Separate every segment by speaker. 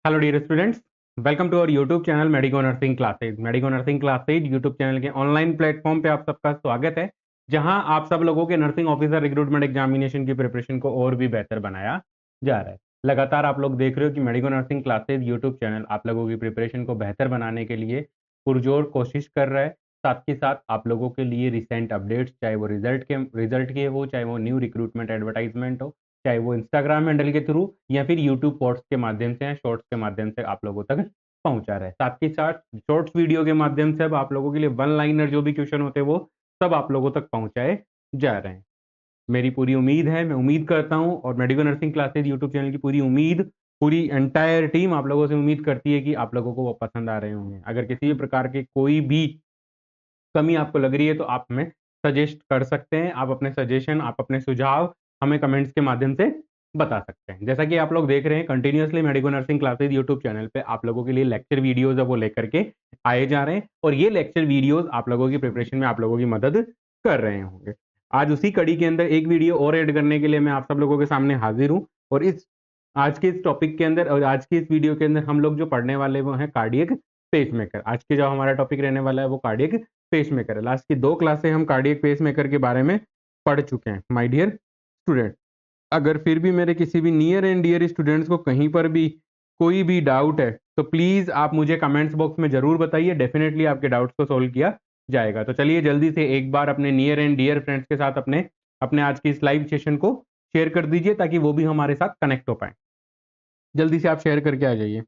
Speaker 1: Hello dear students, welcome to our YouTube channel medico nursing classes. Medico nursing classes YouTube channel के online platform पे आप सबका स्वागत है, जहां आप सब लोगों के नर्सिंग ऑफिसर रिक्रूटमेंट एग्जामिनेशन की प्रिपरेशन को और भी बेहतर बनाया जा रहा है। लगातार आप लोग देख रहे हो कि medico nursing classes YouTube channel आप लोगों की प्रिपरेशन को बेहतर बनाने के लिए पुरजोर कोशिश कर रहा है। साथ ही साथ आप लोगों के लिए रिसेंट अपडेट्स, चाहे वो रिजल्ट के हो, चाहे वो न्यू रिक्रूटमेंट एडवर्टाइजमेंट हो, चाहे वो इंस्टाग्राम हैंडल के थ्रू या फिर यूट्यूब पोस्ट के माध्यम से या शॉर्ट्स के माध्यम से आप लोगों तक पहुंचा रहे हैं। साथ ही साथ शॉर्ट्स वीडियो के माध्यम से अब आप लोगों के लिए वन लाइनर जो भी क्वेश्चन होते हैं वो सब आप लोगों तक पहुंचाए जा रहे हैं। मेरी पूरी उम्मीद है, मैं उम्मीद करता हूं, और medical nursing classes YouTube channel की पूरी एंटायर टीम आप लोगों से उम्मीद करती है कि आप लोगों को वो पसंद आ रहे होंगे। अगर किसी भी प्रकार के कोई भी कमी आपको लग रही है तो आप हमें सजेस्ट कर सकते हैं। आप अपने सजेशन, आप अपने सुझाव हमें कमेंट्स के माध्यम से बता सकते हैं। जैसा कि आप लोग देख रहे हैं, continuously medico nursing classes YouTube channel पे आप लोगों के लिए लेक्चर वीडियोस है वो लेकर के आए जा रहे हैं, और ये लेक्चर वीडियोस आप लोगों की प्रिपरेशन में आप लोगों की मदद कर रहे होंगे। आज उसी कड़ी के अंदर एक वीडियो और ऐड करने के लिए मैं आप सब लोगों के सामने हाजिर हूँ, और आज के इस टॉपिक के अंदर और आज की इस वीडियो के अंदर हम लोग जो पढ़ने वाले वो हैं कार्डियक पेसमेकर। आज के जो हमारा टॉपिक रहने वाला है वो कार्डियक पेसमेकर है। लास्ट की 2 क्लासें हम कार्डियक पेसमेकर के बारे में पढ़ चुके हैं। माय डियर स्टूडेंट, अगर फिर भी मेरे किसी भी नियर एंड डियर स्टूडेंट्स को कहीं पर भी कोई भी डाउट है तो प्लीज आप मुझे कमेंट्स बॉक्स में जरूर बताइए। डेफिनेटली आपके डाउट्स को सोल्व किया जाएगा। तो चलिए जल्दी से एक बार अपने नियर एंड डियर फ्रेंड्स के साथ अपने अपने आज की इस लाइव सेशन को शेयर कर दीजिए, ताकि वो भी हमारे साथ कनेक्ट हो पाए। जल्दी से आप शेयर करके आ जाइए।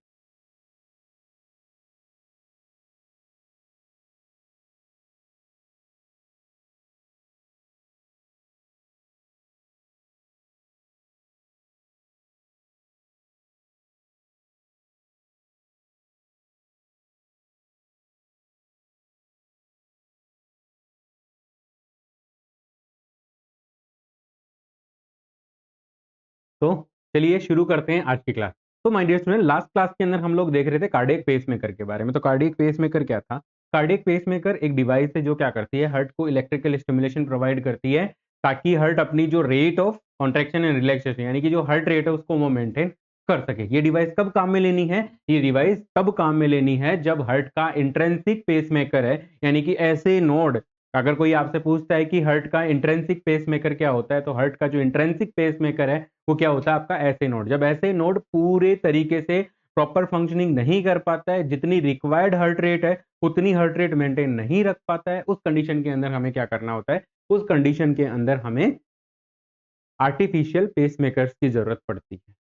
Speaker 1: तो चलिए शुरू करते हैं आज की क्लास। तो my dear student, last class के अंदर हम लोग देख रहे थे कार्डियक पेसमेकर के बारे में। तो कार्डियक पेसमेकर क्या था? कार्डियक पेसमेकर एक डिवाइस है जो क्या करती है, हार्ट को इलेक्ट्रिकल स्टिमुलेशन प्रोवाइड करती है, ताकि हार्ट अपनी जो rate of contraction and relaxation, यानी कि जो हार्ट रेट है उसको वो मेंटेन कर सके। ये डिवाइस कब काम में लेनी है? ये डिवाइस तब काम में लेनी है जब हार्ट का इंट्रिंसिक पेसमेकर है, यानी कि ऐसे नोड। अगर कोई आपसे पूछता है कि हार्ट का इंट्रिंसिक पेसमेकर क्या होता है, तो हार्ट का जो इंट्रिंसिक पेसमेकर है वो क्या होता है? आपका ऐसे नोड। जब ऐसे नोड पूरे तरीके से प्रॉपर फंक्शनिंग नहीं कर पाता है, जितनी रिक्वायर्ड हार्ट रेट है उतनी हार्ट रेट मेंटेन नहीं रख पाता है, उस कंडीशन के अंदर हमें क्या करना होता है? उस कंडीशन के अंदर हमें आर्टिफिशियल पेसमेकर्स की जरूरत पड़ती है।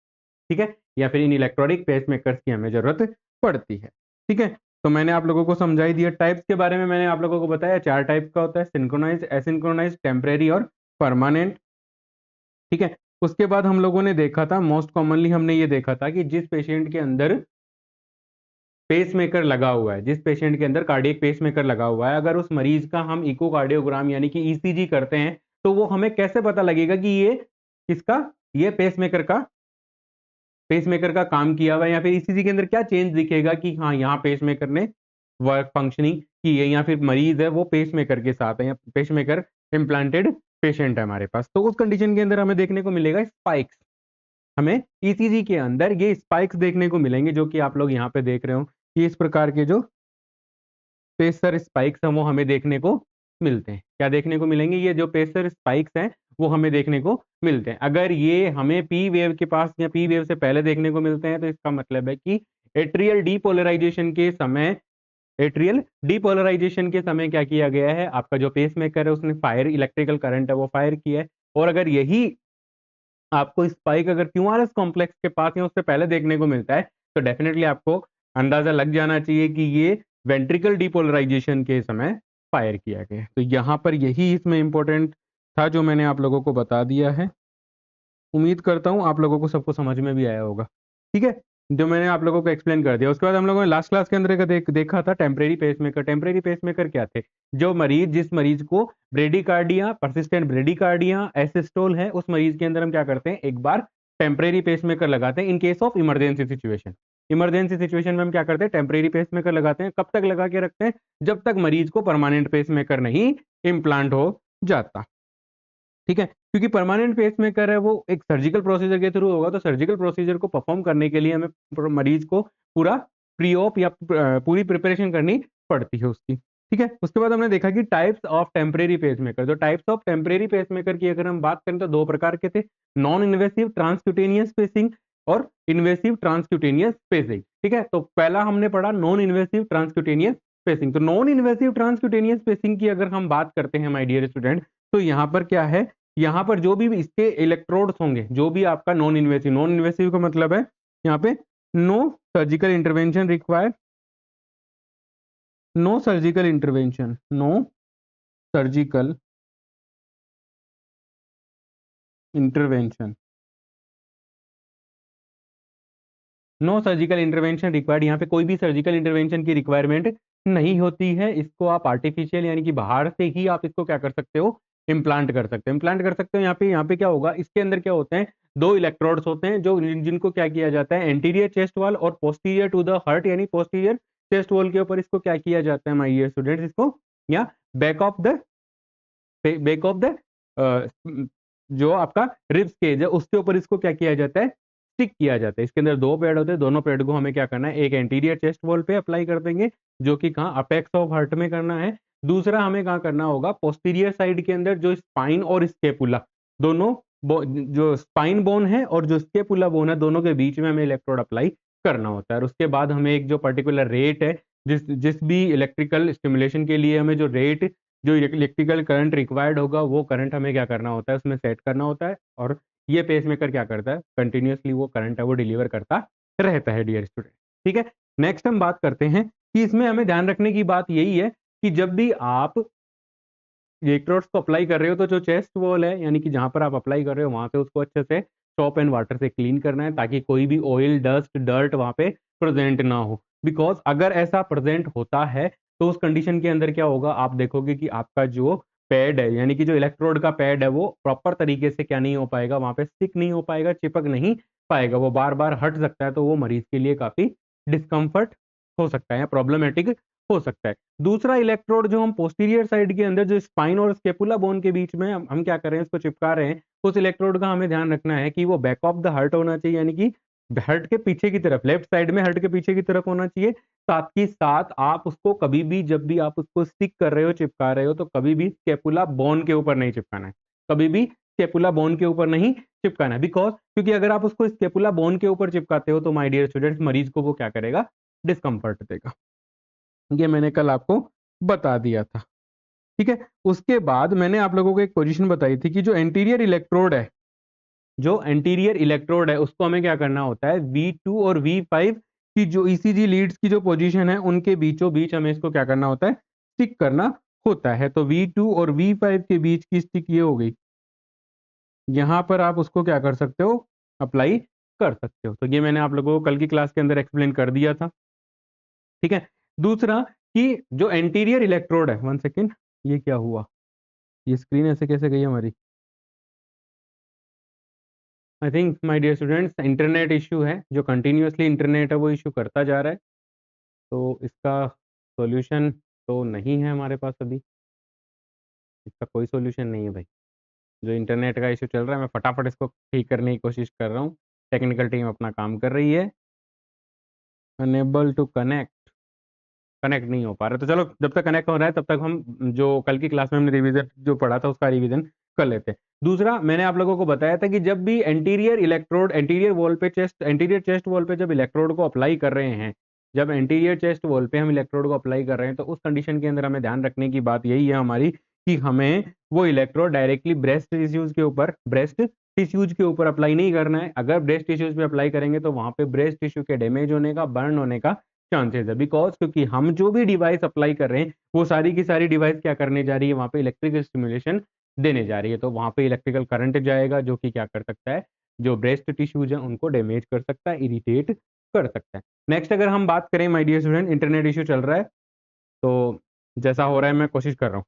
Speaker 1: ठीक है, या फिर इन इलेक्ट्रॉनिक पेसमेकर्स की हमें जरूरत पड़ती है। ठीक है, तो मैंने आप लोगों को समझाई दिया। टाइप्स के बारे में मैंने आप लोगों को बताया, 4 टाइप का होता है: सिंक्रोनाइज, एसिंक्रोनाइज, टेम्परेरी और परमानेंट। ठीक है, उसके बाद हम लोगों ने देखा था, मोस्ट कॉमनली हमने ये देखा था कि जिस पेशेंट के अंदर पेसमेकर लगा हुआ है, जिस पेशेंट के अंदर कार्डियक पेसमेकर लगा हुआ है, अगर उस मरीज का हम इकोकार्डियोग्राम यानी कि ईसीजी करते हैं, तो वो हमें कैसे पता लगेगा कि ये किसका, ये पेसमेकर का काम किया हुआ है, या फिर ईसीजी के अंदर क्या चेंज दिखेगा कि हाँ यहाँ पेसमेकर ने वर्क फंक्शनिंग की है, या फिर मरीज है वो पेसमेकर के साथ है, या पेसमेकर इम्प्लांटेड पेशेंट है हमारे पास। तो उस कंडीशन के अंदर हमें देखने को मिलेगा स्पाइक्स। हमें ईसीजी के अंदर ये स्पाइक्स देखने को मिलेंगे, जो कि आप लोग यहाँ पे देख रहे हो कि इस प्रकार के जो पेसर स्पाइक्स हैं वो हमें देखने को मिलते हैं। क्या देखने को मिलेंगे? ये जो पेसर स्पाइक्स हैं वो हमें देखने को मिलते हैं। अगर ये हमें पी वेव के पास या पी वेव से पहले देखने को मिलते हैं, तो इसका मतलब है कि एट्रियल डीपोलराइजेशन के समय एट्रियल डीपोलराइजेशन के समय क्या किया गया है, आपका जो पेसमेकर है उसने फायर, इलेक्ट्रिकल करंट है वो फायर किया है। और अगर यही आपको स्पाइक अगर क्यूआरएस कॉम्प्लेक्स के पास या उससे पहले देखने को मिलता है, तो डेफिनेटली आपको अंदाजा लग जाना चाहिए कि ये वेंट्रिकल डीपोलराइजेशन के समय फायर किया गया। तो यहाँ पर यही इसमें इंपॉर्टेंट था जो मैंने आप लोगों को बता दिया है। उम्मीद करता हूँ आप लोगों को सबको समझ में भी आया होगा। ठीक है, जो मैंने आप लोगों को एक्सप्लेन कर दिया। उसके बाद हम लोगों ने लास्ट क्लास के अंदर देखा था टेम्परेरी पेसमेकर। टेम्परेरी पेसमेकर क्या थे? जिस मरीज को ब्रेडिकार्डिया, परसिस्टेंट ब्रेडिकार्डिया, एसिस्टोल है, उस मरीज के अंदर हम क्या करते हैं, एक बार टेम्परेरी पेसमेकर लगाते हैं in case of emergency situation. Emergency situation में हम क्या करते हैं? टेम्परेरी पेसमेकर लगाते हैं। कब तक लगा के रखते हैं? जब तक मरीज को परमानेंट पेसमेकर नहीं इम्प्लांट हो जाता। ठीक है, क्योंकि परमानेंट पेसमेकर है वो एक सर्जिकल प्रोसीजर के थ्रू होगा, तो सर्जिकल प्रोसीजर को परफॉर्म करने के लिए हमें मरीज को पूरा प्री ऑप या पूरी प्रिपरेशन करनी पड़ती है उसकी। ठीक है, उसके बाद हमने देखा कि टाइप्स ऑफ टेम्परेरी पेसमेकर। तो टाइप्स ऑफ टेम्परेरी पेसमेकर की अगर हम बात करें तो दो प्रकार के थे, नॉन इन्वेसिव ट्रांसक्यूटेनियस पेसिंग और इन्वेसिव ट्रांसक्यूटेनियस पेसिंग। ठीक है, तो पहला हमने पढ़ा नॉन इन्वेसिव ट्रांसक्यूटेनियस पेसिंग। तो नॉन इन्वेसिव ट्रांसक्यूटेनियस पेसिंग की अगर हम बात करते हैं माय डियर स्टूडेंट, तो यहाँ पर क्या है, यहाँ पर जो भी इसके इलेक्ट्रोड्स होंगे, जो भी आपका नॉन इन्वेसिव का मतलब है यहाँ पे no surgical intervention required, no surgical intervention, no surgical intervention, no surgical intervention required. यहाँ पे कोई भी सर्जिकल इंटरवेंशन की रिक्वायरमेंट नहीं होती है। इसको आप आर्टिफिशियल यानी कि बाहर से ही आप इसको क्या कर सकते हो, इम्प्लांट कर सकते हो। इम्प्लांट कर सकते हो यहाँ पे क्या होगा, इसके अंदर क्या होते हैं, दो इलेक्ट्रोड्स होते हैं जो जिनको क्या किया जाता है, एंटीरियर चेस्ट वॉल और पोस्टीरियर टू द हार्ट यानी पोस्टीरियर चेस्ट वॉल के ऊपर इसको क्या किया जाता है माय डियर स्टूडेंट्स, इसको या बैक ऑफ द जो आपका रिब्स केज है उसके ऊपर इसको क्या किया जाता है, स्टिक किया जाता है। इसके अंदर दो पैड होते हैं, दोनों पैड को हमें क्या करना है, एक एंटीरियर चेस्ट वॉल पे अप्लाई कर देंगे जो कि कहाँ, अपेक्स ऑफ हार्ट में करना है। दूसरा हमें कहाँ करना होगा, पोस्टीरियर साइड के अंदर जो स्पाइन और स्केपुला दोनों जो स्पाइन बोन है और जो स्केपुला बोन है दोनों के बीच में हमें इलेक्ट्रोड अप्लाई करना होता है। और उसके बाद हमें एक जो पर्टिकुलर रेट है, जिस जिस भी इलेक्ट्रिकल स्टिमुलेशन के लिए हमें जो रेट, जो इलेक्ट्रिकल करंट रिक्वायर्ड होगा वो करंट हमें क्या करना होता है, उसमें सेट करना होता है। और ये पेसमेकर क्या करता है, कंटिन्यूअसली वो करंट है वो डिलीवर करता रहता है डियर स्टूडेंट। ठीक है, नेक्स्ट हम बात करते हैं कि इसमें हमें ध्यान रखने की बात यही है कि जब भी आप इलेक्ट्रोड्स को अप्लाई कर रहे हो तो जो चेस्ट वॉल है यानी कि जहां पर आप अप्लाई कर रहे हो वहां पे उसको अच्छे से सॉप एंड वाटर से क्लीन करना है ताकि कोई भी ऑयल, डस्ट, डर्ट वहां पे प्रेजेंट ना हो। बिकॉज अगर ऐसा प्रेजेंट होता है तो उस कंडीशन के अंदर क्या होगा, आप देखोगे कि आपका जो पैड है यानी कि जो इलेक्ट्रोड का पैड है वो प्रॉपर तरीके से क्या नहीं हो पाएगा, वहां पे स्टिक नहीं हो पाएगा, चिपक नहीं पाएगा, वो बार बार हट सकता है। तो वो मरीज के लिए काफी डिस्कम्फर्ट हो सकता है, प्रॉब्लमेटिक हो सकता है। दूसरा इलेक्ट्रोड जो हम पोस्टीरियर साइड के अंदर जो स्पाइन और स्केपुला बोन के बीच में हम क्या कर रहे हैं, इसको चिपका रहे हैं, उस इलेक्ट्रोड का हमें ध्यान रखना है कि वो बैक ऑफ द हार्ट होना चाहिए यानी कि हार्ट के पीछे की तरफ, लेफ्ट साइड में हार्ट के पीछे की तरफ होना चाहिए। साथ ही साथ आप उसको कभी भी जब भी आप उसको स्टिक कर रहे हो, चिपका रहे हो, तो कभी भी स्केपुला बोन के ऊपर नहीं चिपकाना है, कभी भी स्केपुला बोन के ऊपर नहीं चिपकाना है। बिकॉज क्योंकि अगर आप उसको स्केपुला बोन के ऊपर चिपकाते हो तो माय डियर स्टूडेंट्स मरीज को वो क्या करेगा, डिस्कम्फर्ट देगा। ये मैंने कल आपको बता दिया था। ठीक है, उसके बाद मैंने आप लोगों को एक पोजीशन बताई थी कि जो एंटीरियर इलेक्ट्रोड है, जो एंटीरियर इलेक्ट्रोड है उसको हमें क्या करना होता है, V2 और V5 की जो ईसीजी लीड्स की जो पोजीशन है उनके बीचों बीच हमें इसको क्या करना होता है, स्टिक करना होता है। तो V2 और V5 के बीच की स्टिक ये हो गई, यहां पर आप उसको क्या कर सकते हो, अप्लाई कर सकते हो। तो ये मैंने आप लोगों को कल की क्लास के अंदर एक्सप्लेन कर दिया था। ठीक है, दूसरा कि जो एंटीरियर इलेक्ट्रोड है, वन सेकेंड, ये क्या हुआ, ये स्क्रीन ऐसे कैसे गई हमारी, I think my dear students internet issue है, जो कंटिन्यूअसली इंटरनेट है वो इशू करता जा रहा है। तो इसका सॉल्यूशन तो नहीं है हमारे पास अभी, इसका कोई सॉल्यूशन नहीं है भाई। जो इंटरनेट का इशू चल रहा है मैं फटाफट इसको ठीक करने की कोशिश कर रहा हूँ, टेक्निकल टीम अपना काम कर रही है। अनेबल टू कनेक्ट नहीं हो पा रहा, तो चलो जब तक कनेक्ट हो रहा है तब तक हम जो कल की क्लास में हमने रिवीजन जो पढ़ा था उसका रिवीजन कर लेते हैं। दूसरा मैंने आप लोगों को बताया था कि जब भी एंटीरियर इलेक्ट्रोड एंटीरियर वॉल पे चेस्ट एंटीरियर चेस्ट वॉल पे जब इलेक्ट्रोड को अप्लाई कर रहे हैं, जब एंटीरियर चेस्ट वॉल पे हम इलेक्ट्रोड को अप्लाई कर रहे हैं तो उस कंडीशन के अंदर हमें ध्यान रखने की बात यही है हमारी कि हमें वो इलेक्ट्रोड डायरेक्टली ब्रेस्ट टिश्यूज के ऊपर अप्लाई नहीं करना है। अगर ब्रेस्ट टिश्यूज पे अप्लाई करेंगे तो वहां पे ब्रेस्ट टिश्यू के डैमेज होने का, बर्न होने का चांसेस है। बिकॉज क्योंकि हम जो भी डिवाइस अप्लाई कर रहे हैं वो सारी की सारी डिवाइस क्या करने जा रही है, वहां पे इलेक्ट्रिकल स्टिमुलेशन देने जा रही है। तो वहां पे इलेक्ट्रिकल करंट जाएगा जो कि क्या कर सकता है, जो ब्रेस्ट टिश्यूज है उनको डैमेज कर सकता है, इरिटेट कर सकता है। नेक्स्ट अगर हम बात करें my dear student, internet issue चल रहा है तो जैसा हो रहा है मैं कोशिश कर रहा हूँ।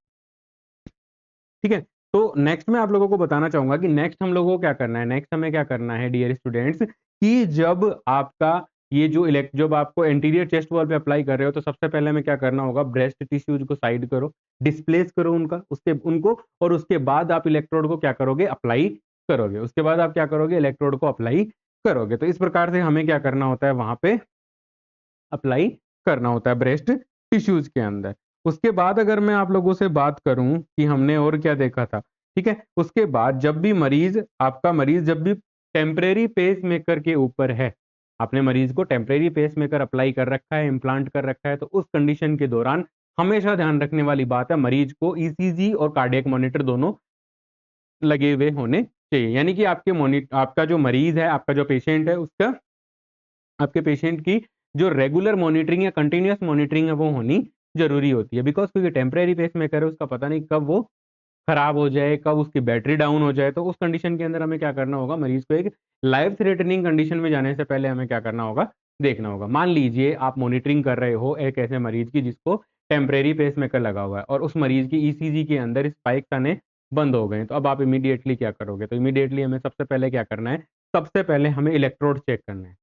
Speaker 1: ठीक है, तो नेक्स्ट मैं आप लोगों को बताना चाहूंगा कि नेक्स्ट हम लोगों को क्या करना है, नेक्स्ट हमें क्या करना है डियर स्टूडेंट्स कि जब आपका ये जो जब आपको एंटीरियर चेस्ट वॉल पे अप्लाई कर रहे हो तो सबसे पहले हमें क्या करना होगा, ब्रेस्ट टिश्यूज को साइड करो, डिस्प्लेस करो उनको, और उसके बाद आप इलेक्ट्रोड को क्या करोगे, अप्लाई करोगे। उसके बाद आप क्या करोगे, इलेक्ट्रोड को अप्लाई करोगे। तो इस प्रकार से हमें क्या करना होता है, वहां पे अप्लाई करना होता है ब्रेस्ट टिश्यूज के अंदर। उसके बाद अगर मैं आप लोगों से बात करूं कि हमने और क्या देखा था, ठीक है, उसके बाद जब भी मरीज जब भी टेम्परेरी पेस मेकर के ऊपर है, आपने मरीज को टेम्परेरी पेस मेकर अप्लाई कर रखा है, इम्प्लांट कर रखा है, तो उस कंडीशन के दौरान हमेशा ध्यान रखने वाली बात है, मरीज को ईसीजी और कार्डियक मॉनिटर दोनों लगे हुए होने चाहिए। यानी कि आपका जो मरीज है, आपका जो पेशेंट है, उसका आपके पेशेंट की जो रेगुलर मॉनिटरिंग या कंटिन्यूअस मॉनिटरिंग है वो होनी जरूरी होती है। बिकॉज क्योंकि टेम्परेरी पेस मेकर है, उसका पता नहीं कब वो खराब हो जाए, कब उसकी बैटरी डाउन हो जाए। तो उस कंडीशन के अंदर हमें क्या करना होगा, मरीज को एक लाइफ थ्रेटनिंग कंडीशन में जाने से पहले हमें क्या करना होगा, देखना होगा। मान लीजिए आप मॉनिटरिंग कर रहे हो एक ऐसे मरीज की जिसको टेम्परेरी पेस मेकर लगा हुआ है और उस मरीज की ईसीजी के अंदर स्पाइक्स आने बंद हो गए, तो अब आप इमीडिएटली क्या करोगे, तो इमीडिएटली हमें सबसे पहले क्या करना है, सबसे पहले हमें इलेक्ट्रोड चेक करना है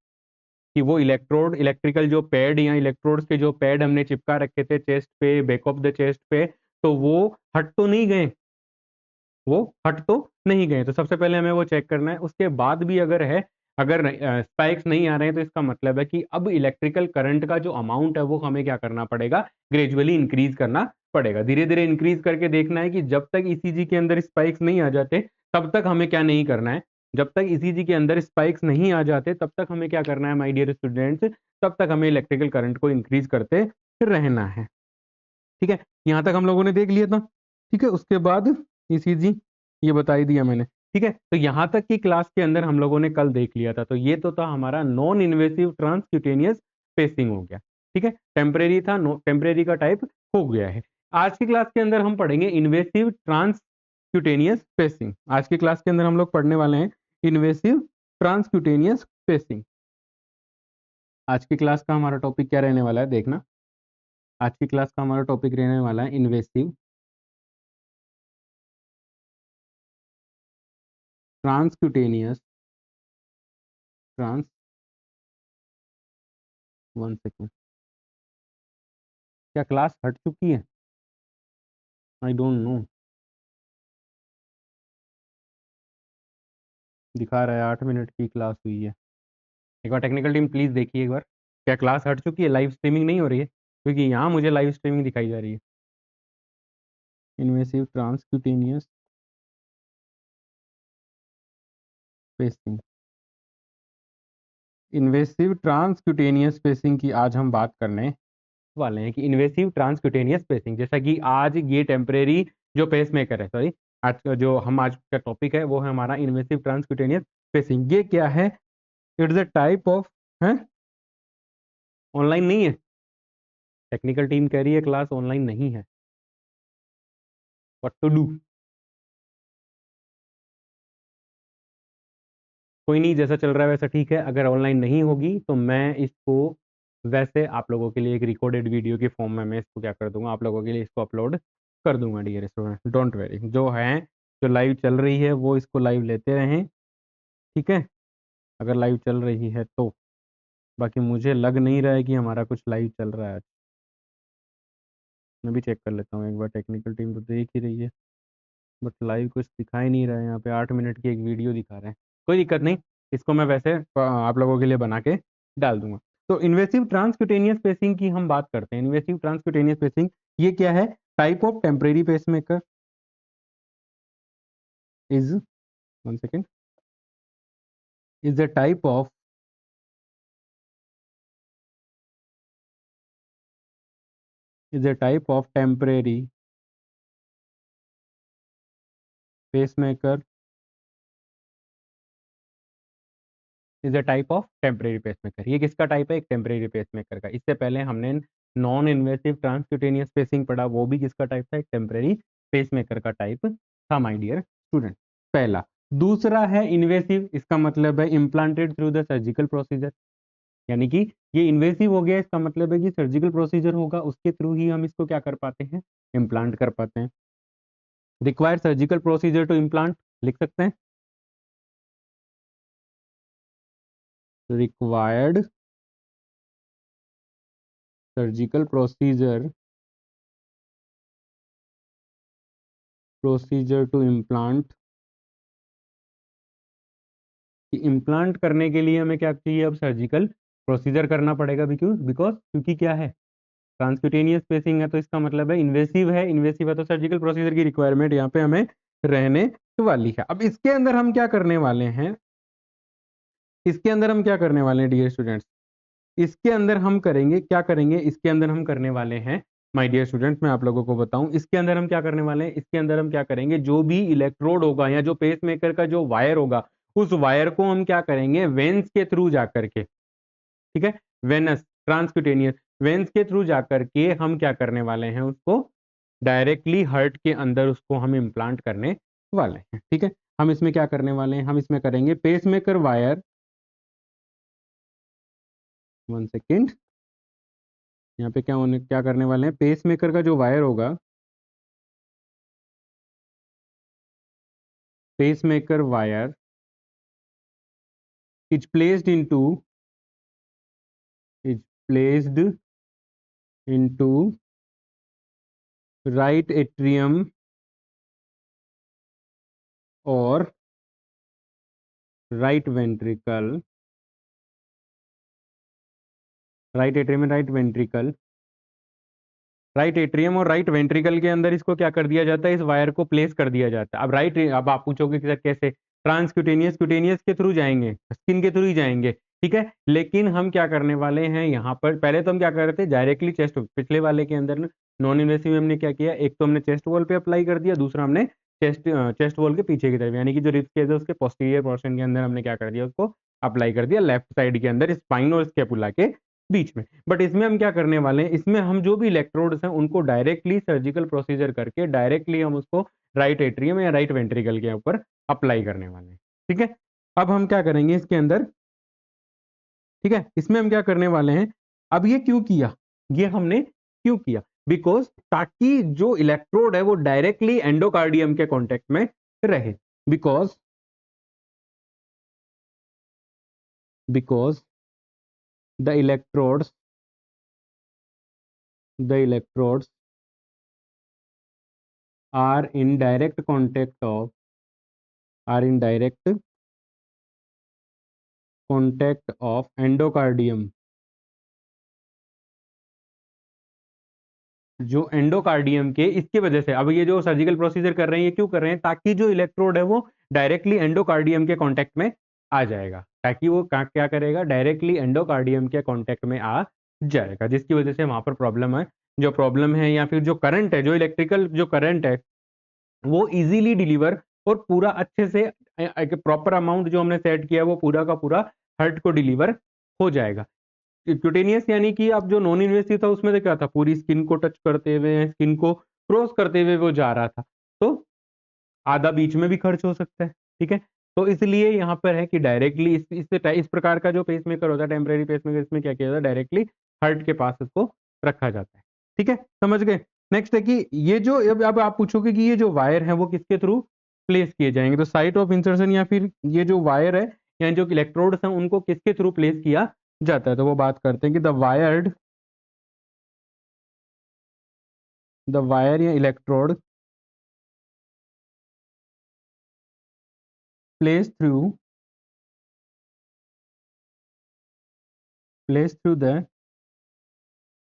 Speaker 1: कि वो इलेक्ट्रोड, इलेक्ट्रिकल जो पैड या इलेक्ट्रोड्स के जो पैड हमने चिपका रखे थे चेस्ट पे, बैक ऑफ द चेस्ट पे, तो वो हट तो नहीं गए, वो हट तो नहीं गए। तो सबसे पहले हमें वो चेक करना है। उसके बाद भी अगर स्पाइक्स नहीं आ रहे हैं, तो इसका मतलब है कि अब इलेक्ट्रिकल करंट का जो अमाउंट है वो हमें क्या करना पड़ेगा, ग्रेजुअली इंक्रीज करना पड़ेगा। धीरे धीरे इंक्रीज करके देखना है कि जब तक ईसीजी के अंदर स्पाइक्स नहीं आ जाते तब तक हमें क्या नहीं करना है, जब तक ईसीजी के अंदर स्पाइक्स नहीं आ जाते तब तक हमें क्या करना है माय डियर स्टूडेंट्स, तब तक हमें इलेक्ट्रिकल करंट को इंक्रीज करते रहना है। ठीक है, यहाँ तक हम लोगों ने देख लिया था। ठीक है, उसके बाद ईसीजी ये बता ही दिया मैंने। ठीक है, तो यहाँ तक की क्लास के अंदर हम लोगों ने कल देख लिया था। तो ये तो था हमारा नॉन इन्वेसिव ट्रांसक्यूटेनियस पेसिंग हो गया। ठीक है, टेम्परेरी था, टेम्परेरी का टाइप हो गया है। आज की क्लास के अंदर हम पढ़ेंगे इन्वेसिव ट्रांसक्यूटेनियस पेसिंग। आज की क्लास के अंदर हम लोग पढ़ने वाले हैं इन्वेसिव ट्रांसक्यूटेनियस पेसिंग। आज की क्लास का हमारा टॉपिक क्या रहने वाला है, देखना। आज की क्लास का हमारा टॉपिक रहने वाला है इन्वेसिव ट्रांसक्यूटेनियस ट्रांस 1 सेकेंड, क्या क्लास हट चुकी है? आई डोंट नो, दिखा रहा है 8 मिनट की क्लास हुई है। एक बार टेक्निकल टीम प्लीज देखिए एक बार, क्या क्लास हट चुकी है, लाइव स्ट्रीमिंग नहीं हो रही है? क्योंकि यहाँ मुझे लाइव स्ट्रीमिंग दिखाई जा रही है। Invasive transcutaneous pacing, invasive transcutaneous pacing की आज हम बात करने वाले हैं कि इन्वेसिव ट्रांसक्यूटेनियस पेसिंग, जैसा कि आज ये टेम्परेरी जो पेस मेकर है, सॉरी, आज का टॉपिक है वो है हमारा इन्वेसिव ट्रांसक्यूटेनियस पेसिंग। ये क्या है? इट्स अ टाइप ऑफ, है ऑनलाइन नहीं है, टेक्निकल टीम कह रही है क्लास ऑनलाइन नहीं है, व्हाट टू डू? कोई नहीं, जैसा चल रहा है वैसा ठीक है। अगर ऑनलाइन नहीं होगी तो मैं इसको वैसे आप लोगों के लिए एक रिकॉर्डेड वीडियो के फॉर्म में मैं इसको क्या कर दूंगा, आप लोगों के लिए इसको अपलोड कर दूंगा डियर स्टूडेंट, डोंट वेरी। जो है, जो लाइव चल रही है वो इसको लाइव लेते रहें, ठीक है, अगर लाइव चल रही है तो। बाकी मुझे लग नहीं रहा है कि हमारा कुछ लाइव चल रहा है। मैं भी चेक कर लेता हूँ एक बार, टेक्निकल टीम तो देख ही रही है बट लाइव कुछ दिखाई नहीं रहा है। यहाँ पे 8 मिनट की एक वीडियो दिखा रहे हैं, कोई दिक्कत नहीं, इसको मैं वैसे आप लोगों के लिए बना के डाल दूंगा। तो इन्वेसिव ट्रांसक्यूटेनियस पेसिंग की हम बात करते हैं। इन्वेसिव ट्रांसक्यूटेनियस पेसिंग ये क्या है? Type of temporary pacemaker is, 1 second, is the type of temporary pacemaker, is a type of temporary pacemaker. ये किसका टाइप है? एक टेम्परेरी पेसमेकर का। इससे पहले हमने नॉन इन्वेसिव ट्रांसक्यूटेनियस पेसिंग पढ़ा, वो भी किसका टाइप था? एक टेम्परेरी पेसमेकर का टाइप था माय डियर स्टूडेंट, पहला। दूसरा है इन्वेसिव, इसका मतलब है implanted through the surgical procedure, यानी कि ये इन्वेसिव हो गया, इसका मतलब है कि सर्जिकल प्रोसीजर होगा, उसके थ्रू ही हम इसको क्या कर पाते हैं, इम्प्लांट कर पाते हैं। Required surgical procedure to implant, लिख सकते हैं, required surgical procedure to implant. Implant करने के लिए हमें क्या चाहिए, अब सर्जिकल प्रोसीजर करना पड़ेगा। क्योंकि क्या है, ट्रांसक्यूटेनियस स्पेसिंग है, तो इसका मतलब है इन्वेसिव है तो सर्जिकल प्रोसीजर की रिक्वायरमेंट यहाँ पे हमें रहने वाली है। अब इसके अंदर हम क्या करने वाले हैं, डियर स्टूडेंट्स, इसके अंदर हम करेंगे, क्या करेंगे, इसके अंदर हम करने वाले हैं माय डियर स्टूडेंट्स, मैं आप लोगों को बताऊं इसके अंदर हम क्या करने वाले हैं। इसके अंदर हम क्या करेंगे, जो भी इलेक्ट्रोड होगा या जो पेस मेकर का जो वायर होगा, उस वायर को हम क्या करेंगे, वेन्स के थ्रू जाकर के, ठीक है, वेनस ट्रांसक्यूटेनियस वेन्स के थ्रू जाकर के हम क्या करने वाले हैं, उसको डायरेक्टली हार्ट के अंदर उसको हम इम्प्लांट करने वाले हैं। ठीक है, हम इसमें क्या करने वाले हैं, हम इसमें करेंगे पेसमेकर वायर, 1 सेकेंड, यहाँ पे क्या करने वाले हैं, पेसमेकर का जो वायर होगा, pacemaker wire is placed into right atrium और right ventricle, right atrium and right atrium और राइट वेंट्रिकल के अंदर इसको क्या कर दिया जाता है, इस वायर को प्लेस कर दिया जाता है। अब आप पूछोगे कि सर कैसे, क्यूटेनियस के थ्रू जाएंगे, स्किन के थ्रू ही जाएंगे, ठीक है, लेकिन हम क्या करने वाले हैं यहाँ पर, पहले तो हम क्या कर रहे थे, डायरेक्टली चेस्ट, पिछले वाले के अंदर नॉन इन्वेसिव में हमने क्या किया, एक तो हमने चेस्ट वॉल पे अप्लाई कर दिया, दूसरा हमने चेस्ट वॉल के पीछे की तरफ, यानी कि जो रिब्स केस है उसके पोस्टीरियर पोर्शन के अंदर हमने क्या कर दिया, उसको अप्लाई कर दिया लेफ्ट साइड के अंदर, स्पाइन और स्कैपुला के बीच में। बट इसमें हम क्या करने वाले हैं, इसमें हम जो भी इलेक्ट्रोड्स हैं उनको डायरेक्टली सर्जिकल प्रोसीजर करके डायरेक्टली हम उसको राइट एट्रियम या राइट वेंट्रिकल के ऊपर अप्लाई करने वाले हैं। ठीक है, अब हम क्या करेंगे इसके अंदर, ठीक है, इसमें हम क्या करने वाले हैं, अब ये क्यों किया, ये हमने क्यों किया, बिकॉज ताकि जो इलेक्ट्रोड है वो डायरेक्टली एंडोकार्डियम के कॉन्टेक्ट में रहे, because the electrodes are in direct contact of endocardium, जो एंडोकार्डियम के, इसकी वजह से अब ये जो सर्जिकल प्रोसीजर कर रहे हैं ये क्यों कर रहे हैं, ताकि जो इलेक्ट्रोड है वो डायरेक्टली एंडोकार्डियम के कांटेक्ट में आ जाएगा, ताकि वो क्या करेगा, डायरेक्टली एंडोकार्डियम के कांटेक्ट में आ जाएगा, जिसकी वजह से वहां पर प्रॉब्लम है या फिर जो करंट है, जो इलेक्ट्रिकल जो करंट है वो इजीली डिलीवर और पूरा अच्छे से प्रॉपर अमाउंट जो हमने सेट किया वो पूरा का पूरा हार्ट को डिलीवर हो जाएगा। क्यूटेनियस यानी कि अब जो नॉन इन्वेसिव था उसमें तो क्या था, पूरी स्किन को टच करते हुए, स्किन को क्रॉस करते हुए वो जा रहा था, तो आधा बीच में भी खर्च हो सकता है। ठीक है, तो इसलिए यहाँ पर है कि डायरेक्टली इस प्रकार का जो पेसमेकर होता है, टेम्परेरी पेसमेकर, इसमें क्या किया जाता है, डायरेक्टली हार्ट के पास इसको रखा जाता है। ठीक है, समझ गए। नेक्स्ट है कि ये जो अब आप पूछोगे कि ये जो वायर है वो किसके थ्रू प्लेस किए जाएंगे, तो साइट ऑफ इंसर्शन या फिर ये जो वायर है या जो इलेक्ट्रोड्स हैं उनको किसके थ्रू प्लेस किया जाता है, तो वो बात करते हैं कि द वायर या इलेक्ट्रोड प्लेस थ्रू द,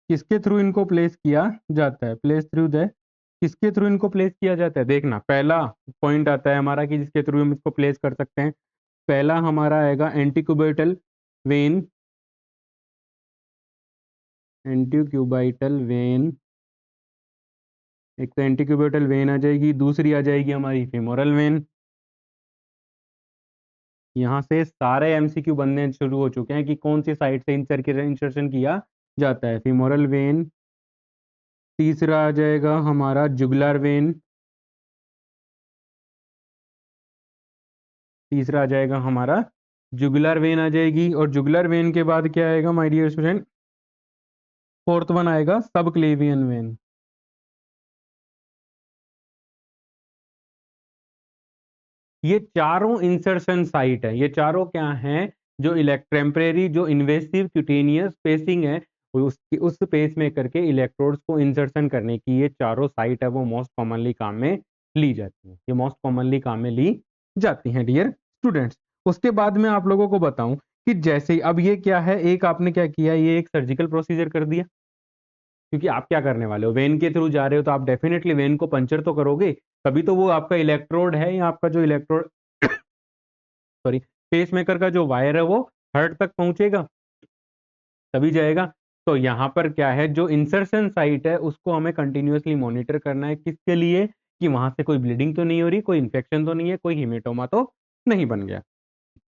Speaker 1: किसके थ्रू इनको प्लेस किया जाता है, किसके थ्रू इनको प्लेस किया जाता है, देखना पहला पॉइंट आता है हमारा कि जिसके थ्रू हम इसको प्लेस कर सकते हैं, पहला हमारा आएगा एंटीक्यूबाइटल वेन, एक तो एंटीक्यूबाइटल वेन आ जाएगी, दूसरी आ जाएगी हमारी फेमोरल वेन। यहाँ से सारे एमसीक्यू बनने शुरू हो चुके हैं कि कौन सी साइड से इंसर्शन किया जाता है, फेमोरल वेन। तीसरा आ जाएगा हमारा जुगुलर वेन, तीसरा आ जाएगा हमारा जुगुलर वेन आ जाएगी, और जुगुलर वेन के बाद क्या आएगा my dear student, fourth one आएगा सबक्लेवियन वेन। ये चारों इंसर्शन साइट है, ये चारों क्या हैं, जो टेम्परेरी जो इन्वेसिव क्यूटेनियस स्पेसिंग है उस पेस मेकर के इलेक्ट्रोड्स को इंसर्शन करने की ये चारों साइट है वो मोस्ट कॉमनली काम में ली जाती है, ये मोस्ट कॉमनली काम में ली जाती हैं डियर स्टूडेंट्स। उसके बाद में आप लोगों को बताऊं कि जैसे ही अब ये क्या है, एक आपने क्या किया, ये एक सर्जिकल प्रोसीजर कर दिया, क्योंकि आप क्या करने वाले हो, वेन के थ्रू जा रहे हो तो आप डेफिनेटली वेन को पंचर तो करोगे, तभी तो वो आपका इलेक्ट्रोड है या आपका जो इलेक्ट्रोड सॉरी पेस मेकर का जो वायर है वो हार्ट तक पहुंचेगा, तभी जाएगा। तो यहाँ पर क्या है, जो इंसर्शन साइट है उसको हमें कंटिन्यूअसली मॉनिटर करना है, किसके लिए, कि वहां से कोई ब्लीडिंग तो नहीं हो रही, कोई इन्फेक्शन तो नहीं है, कोई हिमेटोमा तो नहीं बन गया।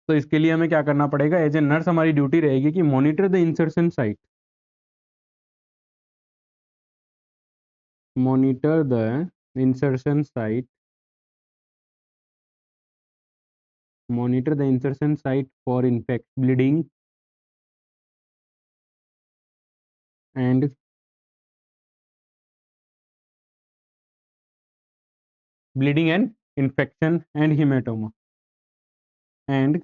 Speaker 1: तो इसके लिए हमें क्या करना पड़ेगा, एज ए नर्स हमारी ड्यूटी रहेगी कि monitor the insertion site, monitor the insertion site, monitor the insertion site for infect bleeding and bleeding and infection and hematoma and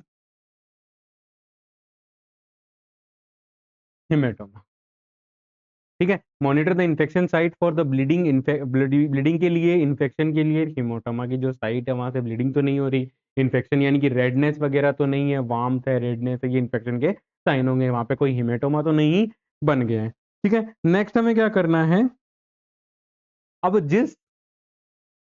Speaker 1: hematoma। ठीक है, monitor the infection site for the bleeding, bleeding के लिए, infection के लिए, हिमोटोमा की जो site है वहां से ब्लीडिंग तो नहीं हो रही, इन्फेक्शन यानी कि रेडनेस वगैरह तो नहीं है, वार्मथ है, रेडनेस है, ये इन्फेक्शन के साइन होंगे, वहां पे कोई हिमेटोमा तो नहीं बन गया है। ठीक है, नेक्स्ट हमें क्या करना है, अब जिस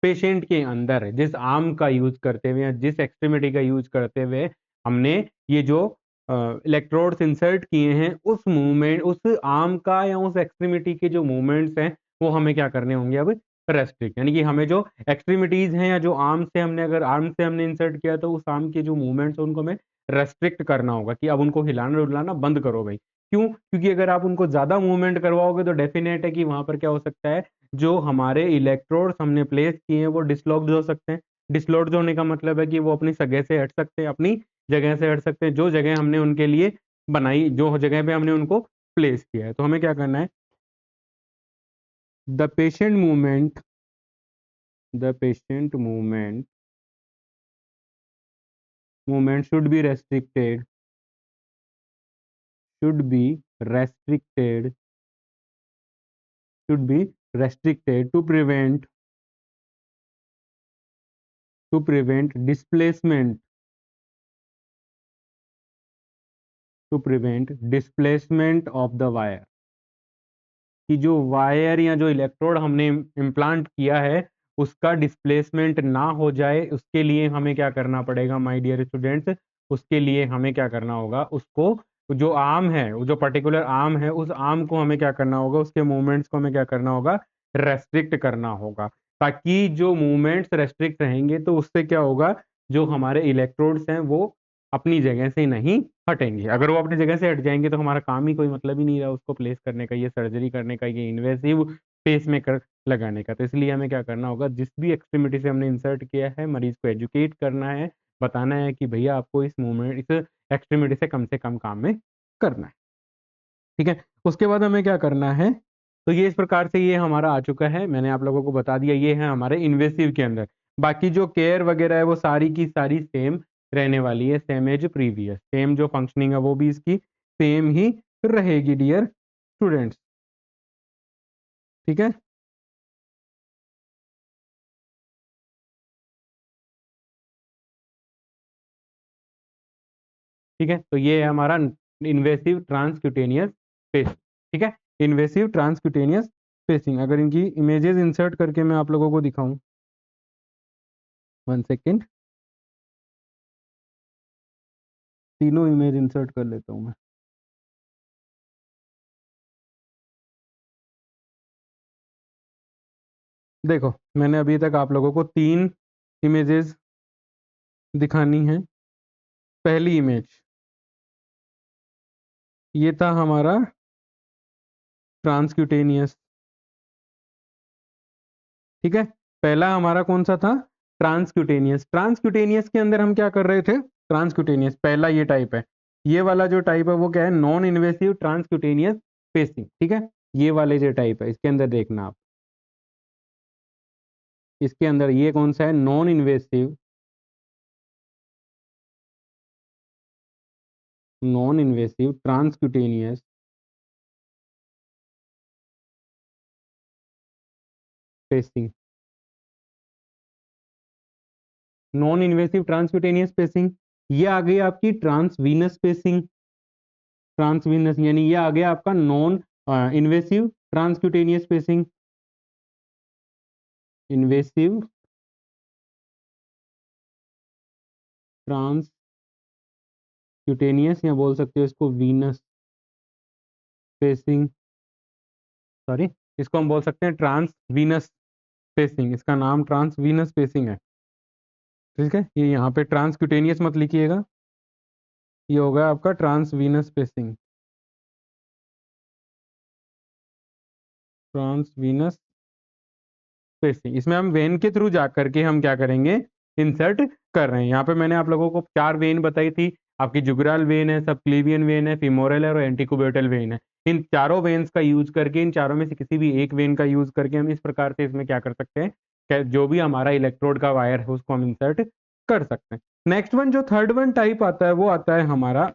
Speaker 1: पेशेंट के अंदर जिस आर्म का यूज करते हुए या जिस एक्सट्रीमिटी का यूज करते हुए हमने ये जो इलेक्ट्रोड्स इंसर्ट किए हैं, उस मूवमेंट, उस आर्म का या उस एक्सट्रीमिटी के जो मूवमेंट्स हैं वो हमें क्या करने होंगे अब, रेस्ट्रिक्ट, यानी कि हमें जो एक्सट्रीमिटीज हैं या जो आर्म से हमने, अगर आर्म से हमने इंसर्ट किया तो उस आर्म के जो मूवमेंट्स हैं उनको हमें रेस्ट्रिक्ट करना होगा, कि अब उनको हिलाना डुलाना बंद करो भाई। क्यों? क्योंकि अगर आप उनको ज्यादा मूवमेंट करवाओगे तो डेफिनेट है कि वहां पर क्या हो सकता है, जो हमारे इलेक्ट्रोड्स हमने प्लेस किए हैं वो डिसलॉक्ड हो सकते हैं। डिसलॉक्ड होने का मतलब है कि वो अपनी जगह से हट सकते हैं, अपनी जगह से हट सकते हैं, जो जगह हमने उनके लिए बनाई, जो जगह पे हमने उनको प्लेस किया है। तो हमें क्या करना है, the patient movement, the patient movement should be restricted should be restricted to prevent displacement, to prevent displacement of the wire, कि जो वायर या जो इलेक्ट्रोड हमने इम्प्लांट किया है उसका डिस्प्लेसमेंट ना हो जाए, उसके लिए हमें क्या करना पड़ेगा माय डियर स्टूडेंट्स, उसके लिए हमें क्या करना होगा, उसको जो आर्म है, वो जो पर्टिकुलर आर्म है, उस आर्म को हमें क्या करना होगा, उसके मूवमेंट्स को हमें क्या करना होगा, रेस्ट्रिक्ट करना होगा, ताकि जो मूवमेंट्स रेस्ट्रिक्ट रहेंगे तो उससे क्या होगा, जो हमारे इलेक्ट्रोड्स हैं वो अपनी जगह से नहीं हटेंगे। अगर वो अपनी जगह से हट जाएंगे तो हमारा काम ही कोई मतलब ही नहीं रहा उसको प्लेस करने का, ये सर्जरी करने का, ये इन्वेसिव पेस मेकर लगाने का। तो इसलिए हमें क्या करना होगा, जिस भी एक्सट्रीमिटी से हमने इंसर्ट किया है मरीज को एजुकेट करना है, बताना है कि भैया आपको इस मूवमेंट, इस एक्सट्रीमिटी से कम काम में करना है। ठीक है, उसके बाद हमें क्या करना है, तो ये इस प्रकार से ये हमारा आ चुका है, मैंने आप लोगों को बता दिया, ये है हमारे इन्वेसिव के अंदर। बाकी जो केयर वगैरह है वो सारी की सारी सेम रहने वाली है, सेम एज प्रीवियस, सेम जो फंक्शनिंग है वो भी इसकी सेम ही रहेगी डियर स्टूडेंट्स। ठीक है, ठीक है, तो ये है हमारा इन्वेसिव ट्रांसक्यूटेनियस पेस। ठीक है, इन्वेसिव ट्रांसक्यूटेनियस पेसिंग, अगर इनकी इमेजेस इंसर्ट करके मैं आप लोगों को दिखाऊं, 1 सेकेंड, तीनों इमेज इंसर्ट कर लेता हूं मैं। देखो, मैंने अभी तक आप लोगों को 3 इमेजेस दिखानी है। पहली इमेज, ये था हमारा ट्रांसक्यूटेनियस। ठीक है, पहला हमारा कौन सा था, ट्रांसक्यूटेनियस। ट्रांसक्यूटेनियस के अंदर हम क्या कर रहे थे, ट्रांसक्यूटेनियस पहला ये टाइप है, ये वाला जो टाइप है वो क्या है, नॉन इन्वेसिव ट्रांसक्यूटेनियस पेसिंग। ठीक है, ये वाले जो टाइप है इसके अंदर देखना आप, इसके अंदर ये कौन सा है, non invasive, non invasive transcutaneous pacing, non invasive transcutaneous pacing, ये आ गई आपकी ट्रांसवीनस पेसिंग, ट्रांसवीनस यानी ये आ गया आपका non invasive transcutaneous pacing, invasive transcutaneous, या बोल सकते हो इसको वीनस पेसिंग, सॉरी इसको हम बोल सकते हैं ट्रांसवीनस पेसिंग, इसका नाम ट्रांसवीनस पेसिंग है। ठीक है, ये यहाँ पे ट्रांसक्यूटेनियस मत लिखिएगा, ये होगा आपका ट्रांसवीनस पेसिंग, ट्रांसवीनस पेसिंग। इसमें हम वेन के थ्रू जा करके हम क्या करेंगे, इंसर्ट कर रहे हैं। यहाँ पे मैंने आप लोगों को 4 वेन बताई थी, आपकी जुगुराल वेन है, सबक्लीवियन वेन है, फिमोरल है और एंटीक्यूबेटल वेन है। इन चारों वेन्स का यूज करके, इन चारों में से किसी भी एक वेन का यूज करके हम इस प्रकार से इसमें क्या कर सकते हैं, जो भी हमारा इलेक्ट्रोड का वायर है उसको हम इंसर्ट कर सकते हैं। नेक्स्ट वन, जो थर्ड वन टाइप आता है वो आता है हमारा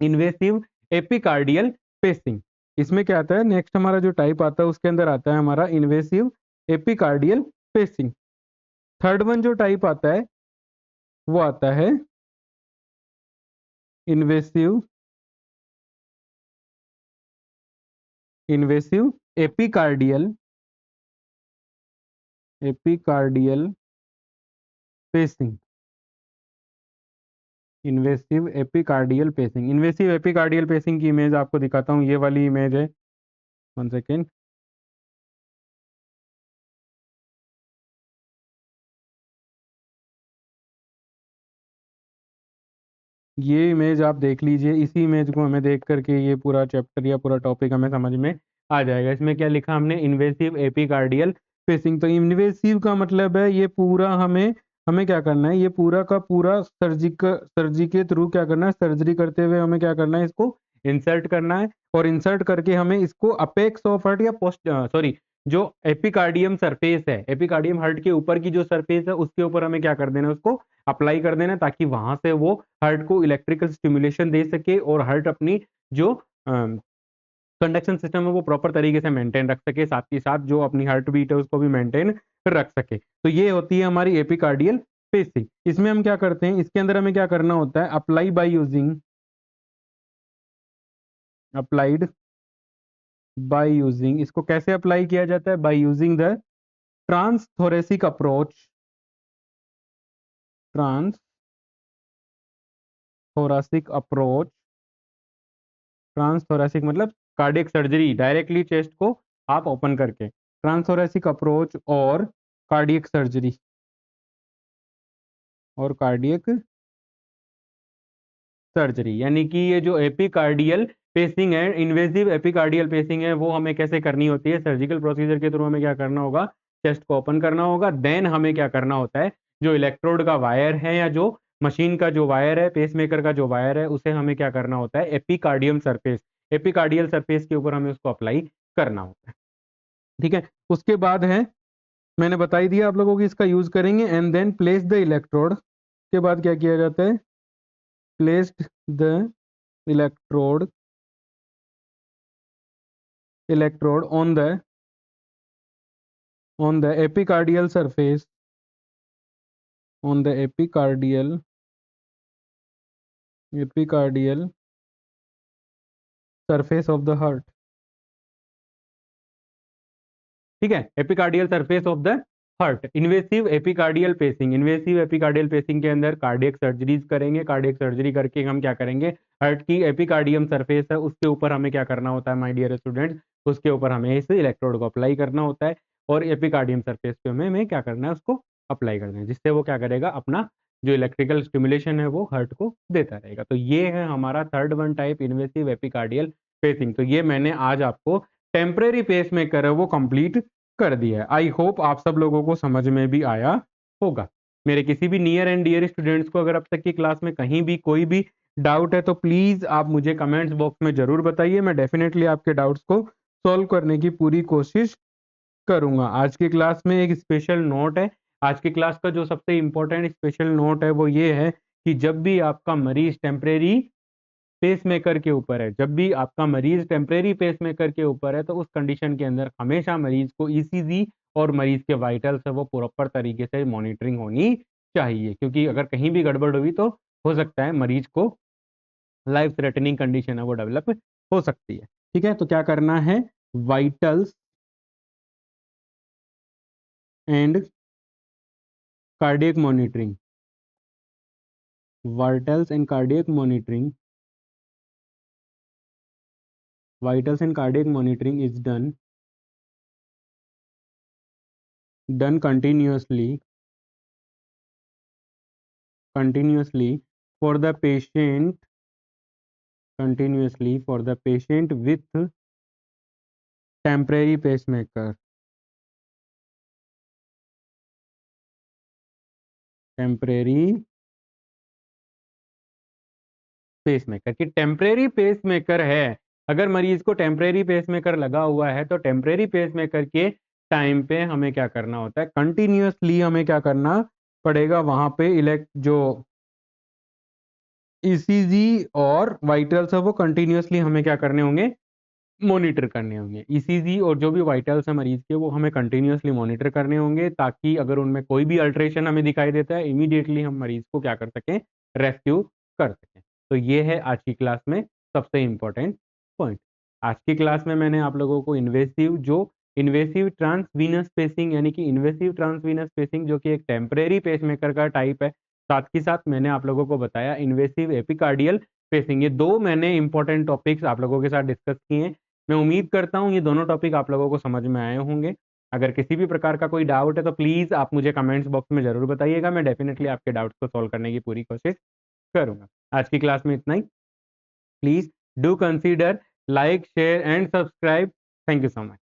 Speaker 1: इन्वेसिव एपिकार्डियल पेसिंग। इसमें क्या आता है, नेक्स्ट हमारा जो टाइप आता है उसके अंदर आता है हमारा invasive epicardial pacing. Third one जो टाइप आता है वो आता है invasive epicardial pacing, invasive epicardial pacing. Invasive epicardial pacing की इमेज आपको दिखाता हूँ, ये वाली इमेज है, 1 सेकेंड। ये इमेज आप देख लीजिए, इसी इमेज को हमें देख करके ये पूरा चैप्टर या पूरा टॉपिक हमें समझ में आ जाएगा। इसमें क्या लिखा हमने, इन्वेसिव एपिकार्डियल पेसिंग। तो इन्वेसिव का मतलब है ये पूरा हमें हमें क्या करना है, ये पूरा का पूरा सर्जी के थ्रू क्या करना है, सर्जरी करते हुए हमें क्या करना है, इसको इंसर्ट करना है। और इंसर्ट करके हमें इसको अपेक्स ऑफ हार्ट या पोस्ट सॉरी जो एपिकार्डियम सरफेस है, एपिकार्डियम हार्ट के ऊपर की जो सरफेस है उसके ऊपर हमें क्या कर देना है, उसको अप्लाई कर देना, ताकि वहां से वो हार्ट को इलेक्ट्रिकल स्टिमुलेशन दे सके और हार्ट अपनी जो कंडक्शन सिस्टम है वो प्रॉपर तरीके से मेंटेन रख सके, साथ ही साथ जो अपनी हार्ट बीट है उसको भी मेंटेन रख सके। तो ये होती है हमारी एपिकार्डियल पेसिंग। इसमें हम क्या करते हैं, इसके अंदर हमें क्या करना होता है, apply by using, applied by using, इसको कैसे अप्लाई किया जाता है, by using the transthoracic approach, transthoracic approach, transthoracic मतलब कार्डियक सर्जरी, डायरेक्टली चेस्ट को आप ओपन करके, ट्रांसथोरेसिक अप्रोच और कार्डियक सर्जरी, और कार्डियक सर्जरी। यानी कि ये जो एपिकार्डियल पेसिंग है, इन्वेसिव एपिकार्डियल पेसिंग है, वो हमें कैसे करनी होती है, सर्जिकल प्रोसीजर के थ्रू हमें क्या करना होगा, चेस्ट को ओपन करना होगा। देन हमें क्या करना होता है, जो इलेक्ट्रोड का वायर है या जो मशीन का जो वायर है, पेसमेकर का जो वायर है, उसे हमें क्या करना होता है, एपिकार्डियम सरफेस, एपिकार्डियल सरफेस के ऊपर हमें उसको अप्लाई करना होता है। ठीक है, उसके बाद है, मैंने बता ही दिया आप लोगों को इसका यूज करेंगे। And then place the electrode, के बाद क्या किया जाता है, placed the electrode on the epicardial surface, on the epicardial surface of the heart। ठीक है, epicardial surface of the heart. Invasive epicardial pacing, invasive epicardial pacing के अंदर कार्डियक सर्जरीज करेंगे। कार्डियक सर्जरी करके हम क्या करेंगे, हार्ट की एपिकार्डियम सरफेस है उसके ऊपर हमें क्या करना होता है माय डियर स्टूडेंट्स, उसके ऊपर हमें इस इलेक्ट्रोड को अप्लाई करना होता है। और एपिकार्डियम सरफेस पे हमें क्या करना है, उसको अप्लाई करना है, जिससे वो क्या करेगा, अपना जो इलेक्ट्रिकल स्टिमुलेशन है वो हार्ट को देता रहेगा। तो ये है हमारा third one type, invasive epicardial pacing. तो ये मैंने आज आपको टेम्परेरी पेस मेकर है वो कंप्लीट कर दिया है। आई होप आप सब लोगों को समझ में भी आया होगा। मेरे किसी भी नियर एंड डियर स्टूडेंट्स को अगर अब तक की क्लास में कहीं भी कोई भी डाउट है तो प्लीज आप मुझे कमेंट्स बॉक्स में जरूर बताइए, मैं डेफिनेटली आपके डाउट्स को सॉल्व करने की पूरी कोशिश करूंगा। आज की क्लास में एक स्पेशल नोट है, आज की क्लास का जो सबसे इंपॉर्टेंट स्पेशल नोट है वो ये है कि जब भी आपका मरीज टेम्परेरी पेसमेकर के ऊपर है, जब भी आपका मरीज टेम्परेरी पेसमेकर के ऊपर है, तो उस कंडीशन के अंदर हमेशा मरीज को ईसीजी और मरीज के वाइटल्स है वो प्रॉपर तरीके से मॉनिटरिंग होनी चाहिए, क्योंकि अगर कहीं भी गड़बड़ हुई तो हो सकता है मरीज को लाइफ थ्रेटनिंग कंडीशन है वो डेवलप हो सकती है। ठीक है, तो क्या करना है, vitals and cardiac monitoring, vitals and cardiac monitoring, vitals and cardiac monitoring is done continuously for the patient, with temporary pacemaker, कि टेम्परेरी पेसमेकर है, अगर मरीज को टेम्परेरी पेसमेकर लगा हुआ है तो टेम्परेरी पेसमेकर के टाइम पे हमें क्या करना होता है, कंटिन्यूअसली हमें क्या करना पड़ेगा, वहां पे इलेक्ट जो ईसीजी और वाइटल्स है वो कंटिन्यूअसली हमें क्या करने होंगे, मॉनिटर करने होंगे। ईसीजी और जो भी वाइटल्स है मरीज के वो हमें कंटिन्यूअसली मॉनिटर करने होंगे, ताकि अगर उनमें कोई भी अल्ट्रेशन हमें दिखाई देता है इमीडिएटली हम मरीज को क्या कर सकें, रेस्क्यू कर सकें। तो ये है आज की क्लास में सबसे इंपॉर्टेंट पॉइंट। आज की क्लास में मैंने आप लोगों को इन्वेसिव ट्रांसवीनस स्पेसिंग यानी कि इन्वेसिव ट्रांसवीनस स्पेसिंग जो कि एक टेम्परेरी पेसमेकर का टाइप है, साथ ही साथ मैंने आप लोगों को बताया इन्वेसिव एपिकार्डियल पेसिंग। ये दो मैंने इंपॉर्टेंट टॉपिक्स आप लोगों के साथ डिस्कस किए हैं। मैं उम्मीद करता हूँ ये दोनों टॉपिक आप लोगों को समझ में आए होंगे। अगर किसी भी प्रकार का कोई डाउट है तो प्लीज़ आप मुझे कमेंट्स बॉक्स में ज़रूर बताइएगा, मैं डेफिनेटली आपके डाउट्स को सॉल्व करने की पूरी कोशिश करूंगा। आज की क्लास में इतना ही। Please do consider like share and subscribe. Thank you so much.